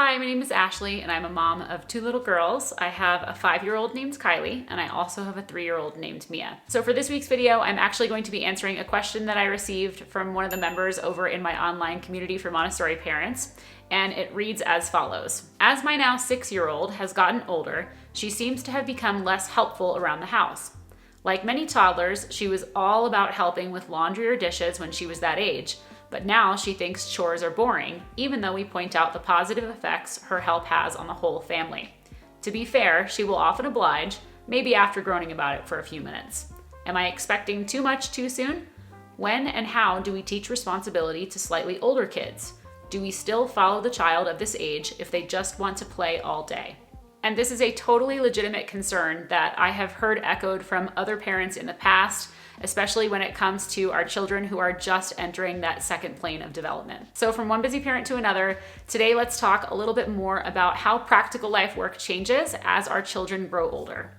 Hi, my name is Ashley and I'm a mom of two little girls. I have a 5-year-old named Kylie and I also have a 3-year-old named Mia. So for this week's video, I'm actually going to be answering a question that I received from one of the members over in my online community for Montessori parents. And it reads as follows. As my now 6-year-old has gotten older, she seems to have become less helpful around the house. Like many toddlers, she was all about helping with laundry or dishes when she was that age. But now she thinks chores are boring, even though we point out the positive effects her help has on the whole family. To be fair, she will often oblige, maybe after groaning about it for a few minutes. Am I expecting too much too soon? When and how do we teach responsibility to slightly older kids? Do we still follow the child of this age if they just want to play all day? And this is a totally legitimate concern that I have heard echoed from other parents in the past, especially when it comes to our children who are just entering that second plane of development. So from one busy parent to another, today let's talk a little bit more about how practical life work changes as our children grow older.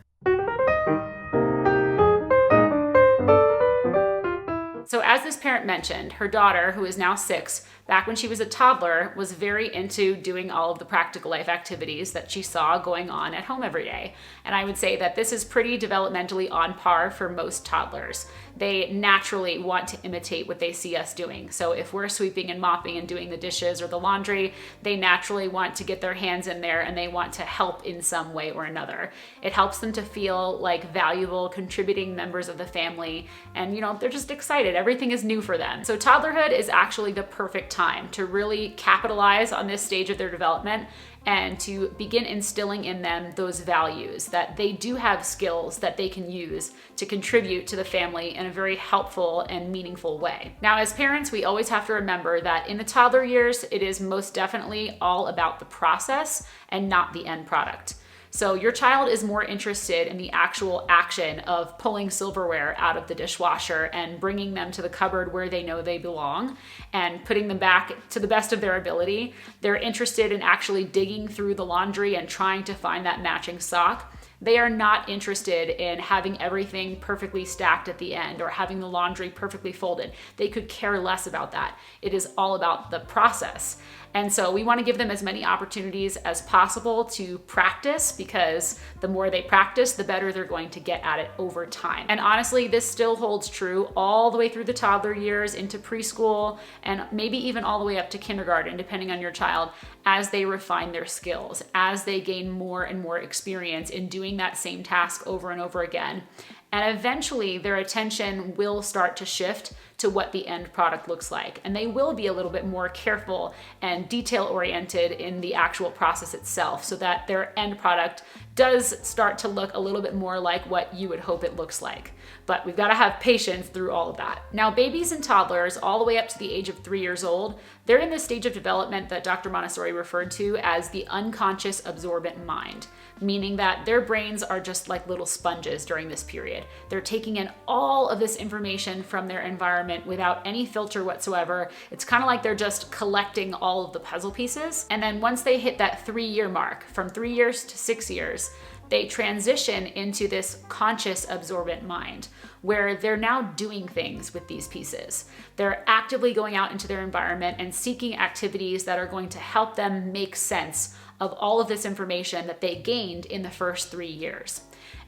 So as this parent mentioned, her daughter, who is now 6, back when she was a toddler, was very into doing all of the practical life activities that she saw going on at home every day. And I would say that this is pretty developmentally on par for most toddlers. They naturally want to imitate what they see us doing. So if we're sweeping and mopping and doing the dishes or the laundry, they naturally want to get their hands in there and they want to help in some way or another. It helps them to feel like valuable, contributing members of the family. And they're just excited. Everything is new for them. So toddlerhood is actually the perfect time to really capitalize on this stage of their development and to begin instilling in them those values that they do have skills that they can use to contribute to the family in a very helpful and meaningful way. Now, as parents, we always have to remember that in the toddler years, it is most definitely all about the process and not the end product. So your child is more interested in the actual action of pulling silverware out of the dishwasher and bringing them to the cupboard where they know they belong and putting them back to the best of their ability. They're interested in actually digging through the laundry and trying to find that matching sock. They are not interested in having everything perfectly stacked at the end or having the laundry perfectly folded. They could care less about that. It is all about the process. And so we want to give them as many opportunities as possible to practice, because the more they practice, the better they're going to get at it over time. And honestly, this still holds true all the way through the toddler years into preschool and maybe even all the way up to kindergarten, depending on your child, as they refine their skills, as they gain more and more experience in doing that same task over and over again. And eventually their attention will start to shift to what the end product looks like. And they will be a little bit more careful and detail-oriented in the actual process itself, so that their end product does start to look a little bit more like what you would hope it looks like. But we've got to have patience through all of that. Now, babies and toddlers, all the way up to the age of 3 years old, they're in this stage of development that Dr. Montessori referred to as the unconscious absorbent mind, meaning that their brains are just like little sponges during this period. They're taking in all of this information from their environment without any filter whatsoever. It's kind of like they're just collecting all of the puzzle pieces. And then once they hit that 3-year mark, from 3 years to 6 years, they transition into this conscious absorbent mind, where they're now doing things with these pieces. They're actively going out into their environment and seeking activities that are going to help them make sense of all of this information that they gained in the first 3 years.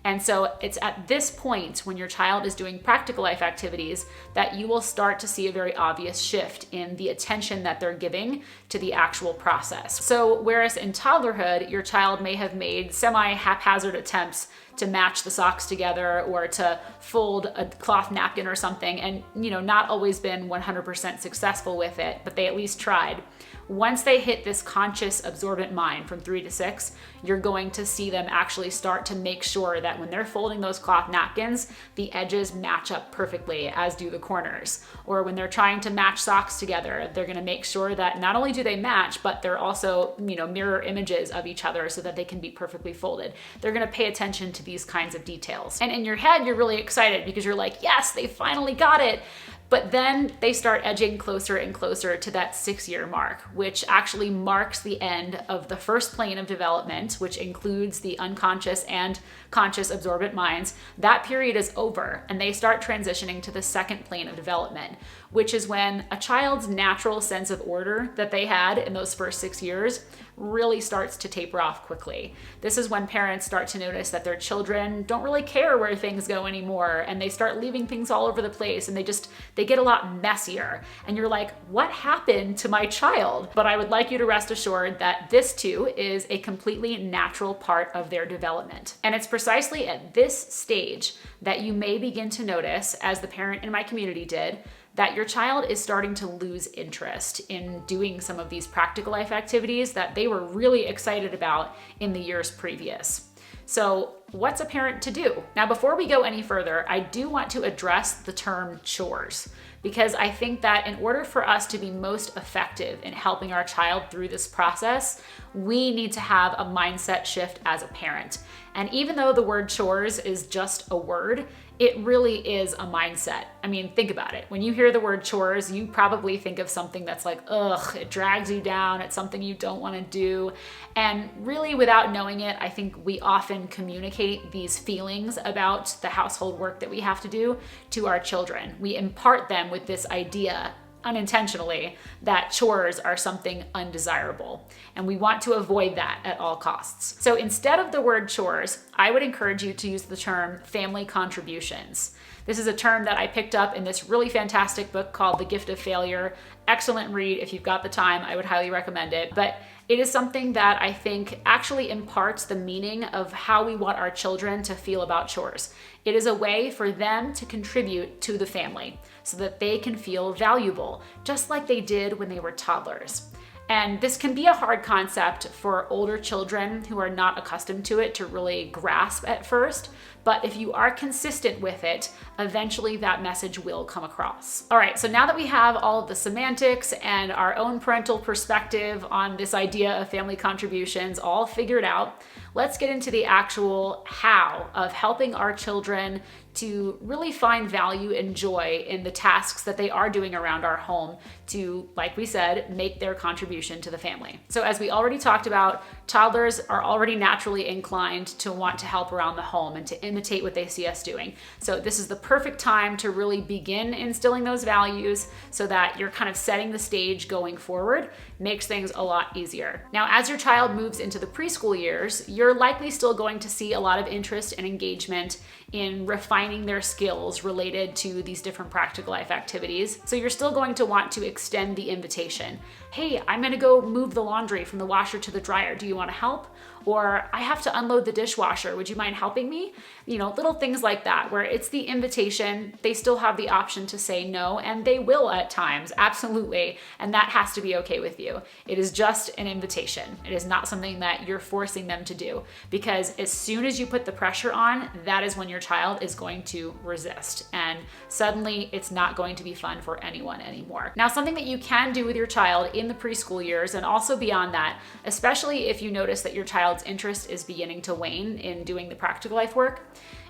And so it's at this point, when your child is doing practical life activities, that you will start to see a very obvious shift in the attention that they're giving to the actual process. So whereas in toddlerhood, your child may have made semi-haphazard attempts to match the socks together or to fold a cloth napkin or something, and not always been 100% successful with it, but they at least tried. Once they hit this conscious absorbent mind from 3 to 6, you're going to see them actually start to make sure that when they're folding those cloth napkins, the edges match up perfectly, as do the corners. Or when they're trying to match socks together, they're going to make sure that not only do they match, but they're also, mirror images of each other so that they can be perfectly folded. They're going to pay attention to these kinds of details. And in your head, you're really excited because you're like, yes, they finally got it. But then they start edging closer and closer to that 6-year mark, which actually marks the end of the first plane of development, which includes the unconscious and conscious absorbent minds. That period is over, and they start transitioning to the second plane of development, which is when a child's natural sense of order that they had in those first 6 years really starts to taper off quickly. This is when parents start to notice that their children don't really care where things go anymore, and they start leaving things all over the place, and they get a lot messier. And you're like, what happened to my child? But I would like you to rest assured that this too is a completely natural part of their development. And it's precisely at this stage that you may begin to notice, as the parent in my community did, that your child is starting to lose interest in doing some of these practical life activities that they were really excited about in the years previous. So what's a parent to do? Now, before we go any further, I do want to address the term chores, because I think that in order for us to be most effective in helping our child through this process, we need to have a mindset shift as a parent. And even though the word chores is just a word, it really is a mindset. I mean, think about it. When you hear the word chores, you probably think of something that's like, ugh, it drags you down. It's something you don't want to do. And really, without knowing it, I think we often communicate these feelings about the household work that we have to do to our children. We impart them with this idea, unintentionally, that chores are something undesirable. And we want to avoid that at all costs. So instead of the word chores, I would encourage you to use the term family contributions. This is a term that I picked up in this really fantastic book called The Gift of Failure. Excellent read. If you've got the time, I would highly recommend it. But it is something that I think actually imparts the meaning of how we want our children to feel about chores. It is a way for them to contribute to the family so that they can feel valuable, just like they did when they were toddlers. And this can be a hard concept for older children who are not accustomed to it to really grasp at first. But if you are consistent with it, eventually that message will come across. All right, so now that we have all of the semantics and our own parental perspective on this idea of family contributions all figured out, let's get into the actual how of helping our children to really find value and joy in the tasks that they are doing around our home to, like we said, make their contribution to the family. So as we already talked about, toddlers are already naturally inclined to want to help around the home and to imitate what they see us doing. So this is the perfect time to really begin instilling those values so that you're kind of setting the stage going forward. Makes things a lot easier. Now, as your child moves into the preschool years, you're likely still going to see a lot of interest and engagement in refining their skills related to these different practical life activities. So you're still going to want to extend the invitation. Hey, I'm gonna go move the laundry from the washer to the dryer. Do you wanna help? Or I have to unload the dishwasher. Would you mind helping me? You know, little things like that, where it's the invitation. They still have the option to say no, and they will at times, absolutely. And that has to be okay with you. It is just an invitation. It is not something that you're forcing them to do, because as soon as you put the pressure on, that is when your child is going to resist. And suddenly it's not going to be fun for anyone anymore. Now, something that you can do with your child in the preschool years and also beyond that, especially if you notice that your child's interest is beginning to wane in doing the practical life work,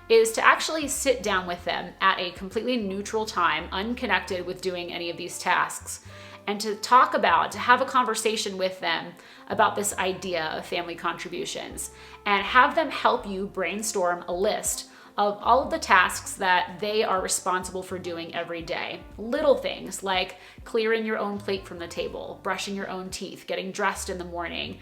is to actually sit down with them at a completely neutral time, unconnected with doing any of these tasks, and to have a conversation with them about this idea of family contributions, and have them help you brainstorm a list of all of the tasks that they are responsible for doing every day. Little things like clearing your own plate from the table, brushing your own teeth, getting dressed in the morning,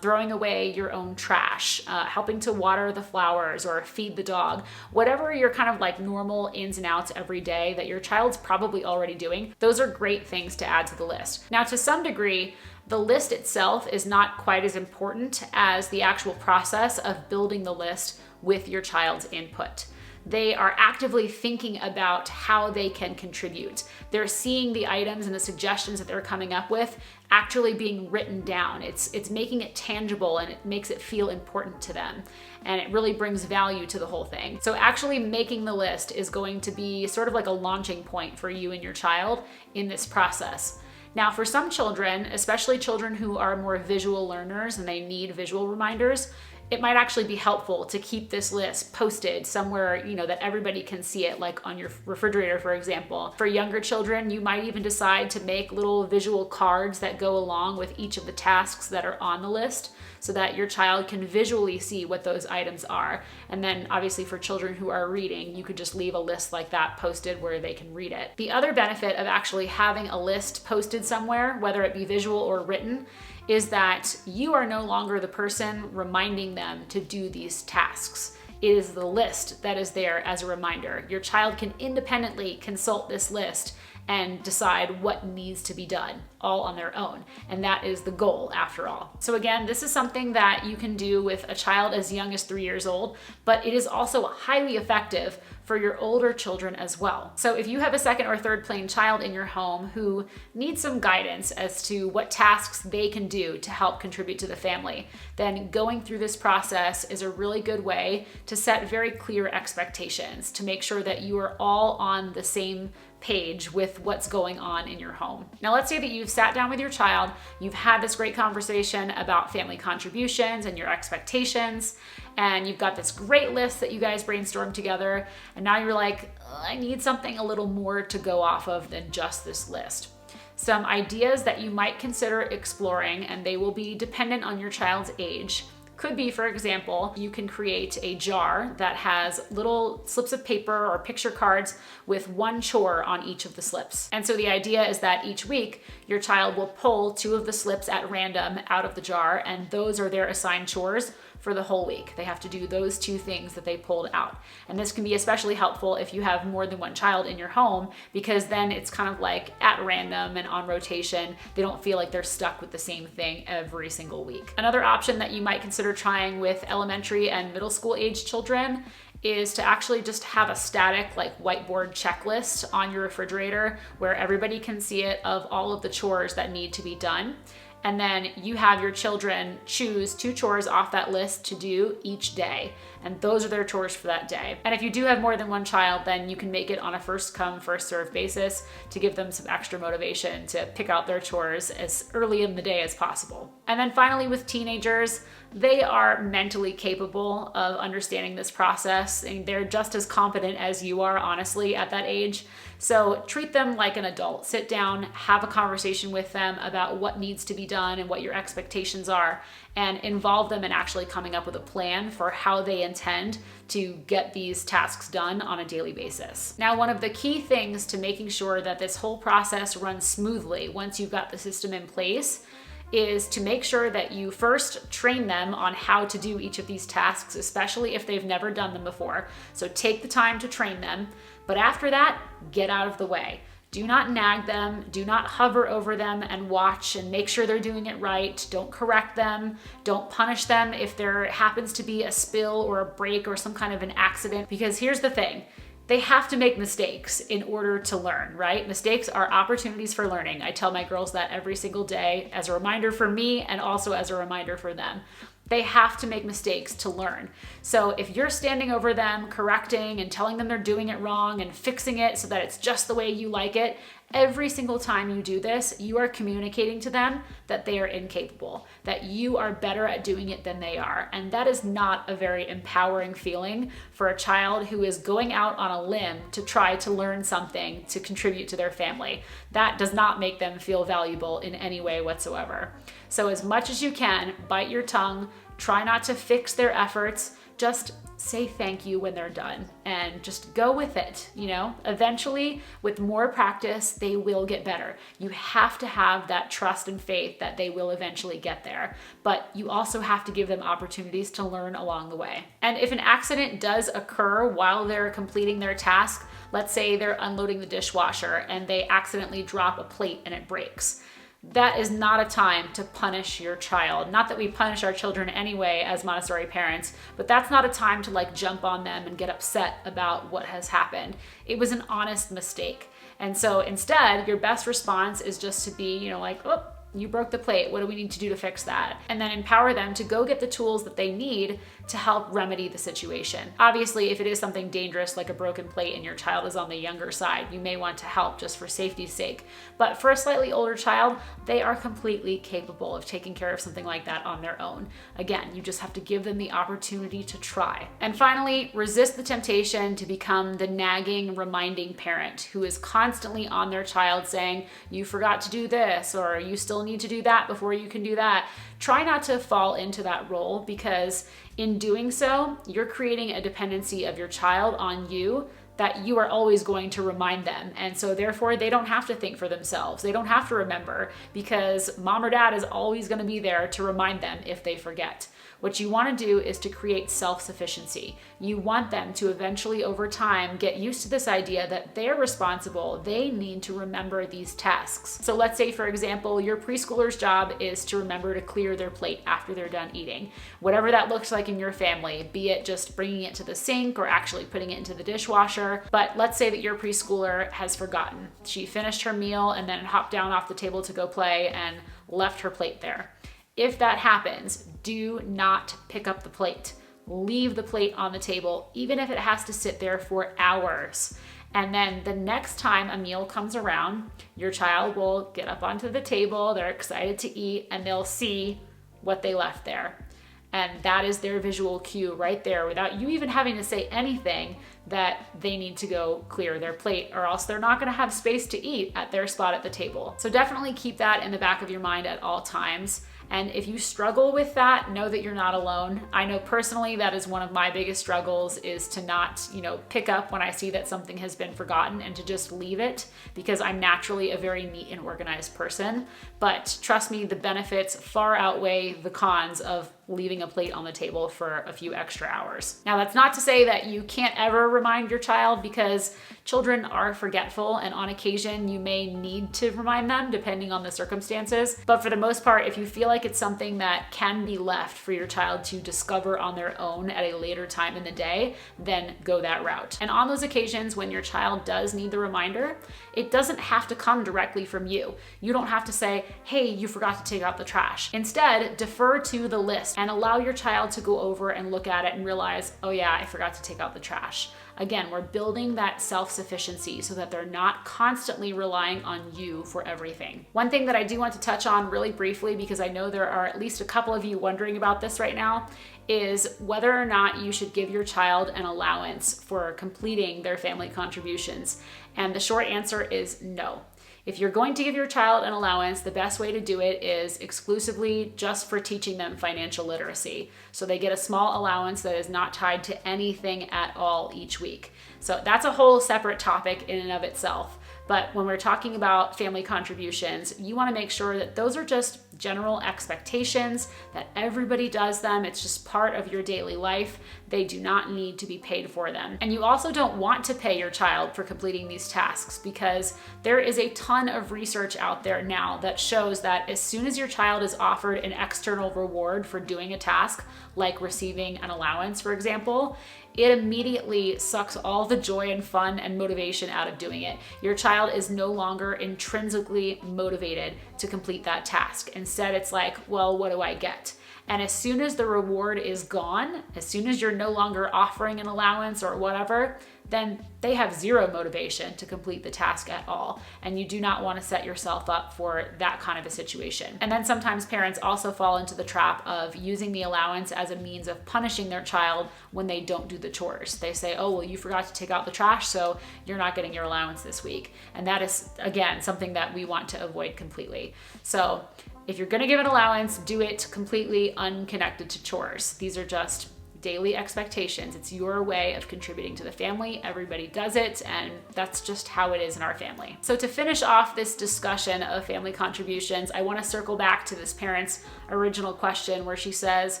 throwing away your own trash, helping to water the flowers or feed the dog. Whatever your kind of like normal ins and outs every day that your child's probably already doing, those are great things to add to the list. Now, to some degree, the list itself is not quite as important as the actual process of building the list with your child's input. They are actively thinking about how they can contribute. They're seeing the items and the suggestions that they're coming up with actually being written down. It's making it tangible, and it makes it feel important to them. And it really brings value to the whole thing. So actually making the list is going to be sort of like a launching point for you and your child in this process. Now, for some children, especially children who are more visual learners and they need visual reminders, it might actually be helpful to keep this list posted somewhere, that everybody can see it, like on your refrigerator, for example. For younger children, you might even decide to make little visual cards that go along with each of the tasks that are on the list, so that your child can visually see what those items are. And then obviously for children who are reading, you could just leave a list like that posted where they can read it. The other benefit of actually having a list posted somewhere, whether it be visual or written, is that you are no longer the person reminding them to do these tasks. It is the list that is there as a reminder. Your child can independently consult this list and decide what needs to be done all on their own. And that is the goal after all. So again, this is something that you can do with a child as young as 3 years old, but it is also highly effective for your older children as well. So if you have a second or third plane child in your home who needs some guidance as to what tasks they can do to help contribute to the family, then going through this process is a really good way to set very clear expectations to make sure that you are all on the same page with what's going on in your home. Now, let's say that you've sat down with your child, you've had this great conversation about family contributions and your expectations, and you've got this great list that you guys brainstormed together, and now you're like, I need something a little more to go off of than just this list. Some ideas that you might consider exploring, and they will be dependent on your child's age, could be, for example, you can create a jar that has little slips of paper or picture cards with one chore on each of the slips. And so the idea is that each week your child will pull 2 of the slips at random out of the jar, and those are their assigned chores for the whole week. They have to do those 2 things that they pulled out. And this can be especially helpful if you have more than one child in your home, because then it's kind of like at random and on rotation. They don't feel like they're stuck with the same thing every single week. Another option that you might consider trying with elementary and middle school age children is to actually just have a static like whiteboard checklist on your refrigerator where everybody can see it of all of the chores that need to be done. And then you have your children choose 2 chores off that list to do each day. And those are their chores for that day. And if you do have more than one child, then you can make it on a first come, first served basis to give them some extra motivation to pick out their chores as early in the day as possible. And then finally, with teenagers, they are mentally capable of understanding this process, and they're just as competent as you are, honestly, at that age. So treat them like an adult. Sit down, have a conversation with them about what needs to be done and what your expectations are, and involve them in actually coming up with a plan for how they intend to get these tasks done on a daily basis. Now, one of the key things to making sure that this whole process runs smoothly once you've got the system in place is to make sure that you first train them on how to do each of these tasks, especially if they've never done them before. So take the time to train them, but after that, get out of the way. Do not nag them, do not hover over them and watch and make sure they're doing it right. Don't correct them, don't punish them if there happens to be a spill or a break or some kind of an accident, because here's the thing. They have to make mistakes in order to learn, right? Mistakes are opportunities for learning. I tell my girls that every single day as a reminder for me and also as a reminder for them. They have to make mistakes to learn. So if you're standing over them, correcting and telling them they're doing it wrong and fixing it so that it's just the way you like it, every single time you do this, you are communicating to them that they are incapable, that you are better at doing it than they are. And that is not a very empowering feeling for a child who is going out on a limb to try to learn something to contribute to their family. That does not make them feel valuable in any way whatsoever. So as much as you can, bite your tongue, try not to fix their efforts, just say thank you when they're done and just go with it. You know, eventually with more practice, they will get better. You have to have that trust and faith that they will eventually get there, but you also have to give them opportunities to learn along the way. And if an accident does occur while they're completing their task, let's say they're unloading the dishwasher and they accidentally drop a plate and it breaks. That is not a time to punish your child. Not that we punish our children anyway as Montessori parents, but that's not a time to like jump on them and get upset about what has happened. It was an honest mistake. And so instead, your best response is just to be, you know, like, oh, you broke the plate. What do we need to do to fix that? And then empower them to go get the tools that they need to help remedy the situation. Obviously, if it is something dangerous like a broken plate and your child is on the younger side, you may want to help just for safety's sake. But for a slightly older child, they are completely capable of taking care of something like that on their own. Again, you just have to give them the opportunity to try. And finally, resist the temptation to become the nagging, reminding parent who is constantly on their child saying, you forgot to do this, or you still need to do that before you can do that. Try not to fall into that role, because in doing so, you're creating a dependency of your child on you that you are always going to remind them. And so therefore they don't have to think for themselves. They don't have to remember, because mom or dad is always going to be there to remind them if they forget. What you want to do is to create self-sufficiency. You want them to eventually, over time, get used to this idea that they're responsible. They need to remember these tasks. So let's say, for example, your preschooler's job is to remember to clear their plate after they're done eating. Whatever that looks like in your family, be it just bringing it to the sink or actually putting it into the dishwasher. But let's say that your preschooler has forgotten. She finished her meal and then hopped down off the table to go play and left her plate there. If that happens, do not pick up the plate. Leave the plate on the table, even if it has to sit there for hours. And then the next time a meal comes around, your child will get up onto the table, they're excited to eat, and they'll see what they left there. And that is their visual cue right there, without you even having to say anything, that they need to go clear their plate, or else they're not going to have space to eat at their spot at the table. So definitely keep that in the back of your mind at all times. And if you struggle with that, know that you're not alone. I know personally that is one of my biggest struggles, is to not, pick up when I see that something has been forgotten and to just leave it, because I'm naturally a very neat and organized person. But trust me, the benefits far outweigh the cons of leaving a plate on the table for a few extra hours. Now, that's not to say that you can't ever remind your child, because children are forgetful, and on occasion you may need to remind them depending on the circumstances. But for the most part, if you feel like it's something that can be left for your child to discover on their own at a later time in the day, then go that route. And on those occasions when your child does need the reminder, it doesn't have to come directly from you. You don't have to say, hey, you forgot to take out the trash. Instead, defer to the list and allow your child to go over and look at it and realize, oh yeah, I forgot to take out the trash. Again, we're building that self-sufficiency so that they're not constantly relying on you for everything. One thing that I do want to touch on really briefly, because I know there are at least a couple of you wondering about this right now, is whether or not you should give your child an allowance for completing their family contributions. And the short answer is no. If you're going to give your child an allowance, the best way to do it is exclusively just for teaching them financial literacy. So they get a small allowance that is not tied to anything at all each week. So that's a whole separate topic in and of itself. But when we're talking about family contributions, you want to make sure that those are just general expectations, that everybody does them. It's just part of your daily life. They do not need to be paid for them. And you also don't want to pay your child for completing these tasks, because there is a ton of research out there now that shows that as soon as your child is offered an external reward for doing a task, like receiving an allowance, for example, it immediately sucks all the joy and fun and motivation out of doing it. Your child is no longer intrinsically motivated to complete that task. Instead, it's like, well, what do I get? And as soon as the reward is gone, as soon as you're no longer offering an allowance or whatever, then they have zero motivation to complete the task at all. And you do not want to set yourself up for that kind of a situation. And then sometimes parents also fall into the trap of using the allowance as a means of punishing their child when they don't do the chores. They say, oh, well, you forgot to take out the trash, so you're not getting your allowance this week. And that is, again, something that we want to avoid completely. So if you're going to give an allowance, do it completely unconnected to chores. These are just daily expectations. It's your way of contributing to the family. Everybody does it, and that's just how it is in our family. So to finish off this discussion of family contributions, I want to circle back to this parent's original question where she says,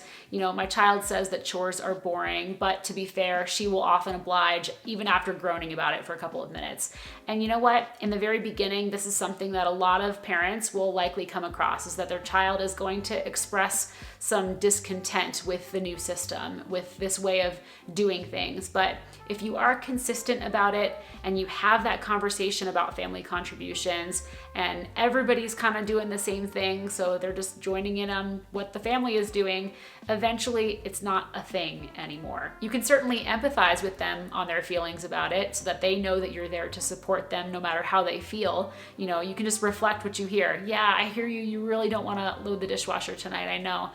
my child says that chores are boring, but to be fair, she will often oblige even after groaning about it for a couple of minutes. And you know what? In the very beginning, this is something that a lot of parents will likely come across, is that their child is going to express some discontent with the new system, with this way of doing things. But if you are consistent about it and you have that conversation about family contributions and everybody's kind of doing the same thing, so they're just joining in on what the family is doing, eventually it's not a thing anymore. You can certainly empathize with them on their feelings about it so that they know that you're there to support them no matter how they feel. You can just reflect what you hear. Yeah, I hear you. You really don't want to load the dishwasher tonight, I know.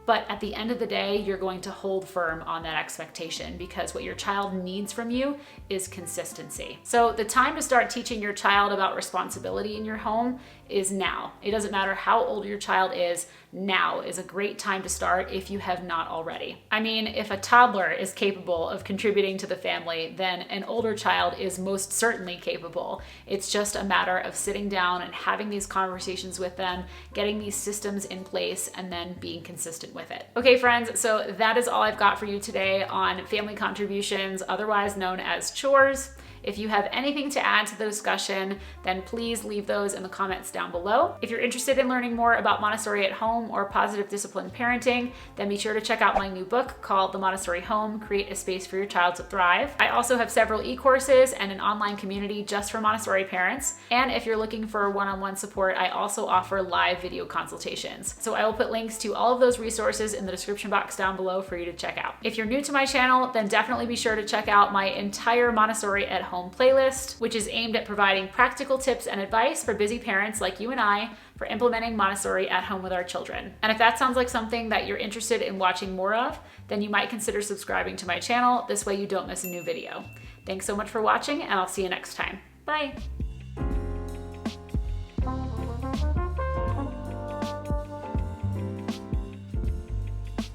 But at the end of the day, you're going to hold firm on that expectation because what your child needs from you is consistency. So the time to start teaching your child about responsibility in your home is now. It doesn't matter how old your child is, now is a great time to start if you have not already. I mean, if a toddler is capable of contributing to the family, then an older child is most certainly capable. It's just a matter of sitting down and having these conversations with them, getting these systems in place, and then being consistent with it. Okay, friends, so that is all I've got for you today on family contributions, otherwise known as chores. If you have anything to add to the discussion, then please leave those in the comments down below. If you're interested in learning more about Montessori at home or positive discipline parenting, then be sure to check out my new book called The Montessori Home: Create a Space for Your Child to Thrive. I also have several e-courses and an online community just for Montessori parents. And if you're looking for one-on-one support, I also offer live video consultations. So I will put links to all of those resources in the description box down below for you to check out. If you're new to my channel, then definitely be sure to check out my entire Montessori at Home playlist, which is aimed at providing practical tips and advice for busy parents like you and I for implementing Montessori at home with our children. And if that sounds like something that you're interested in watching more of, then you might consider subscribing to my channel. This way you don't miss a new video. Thanks so much for watching, and I'll see you next time. Bye.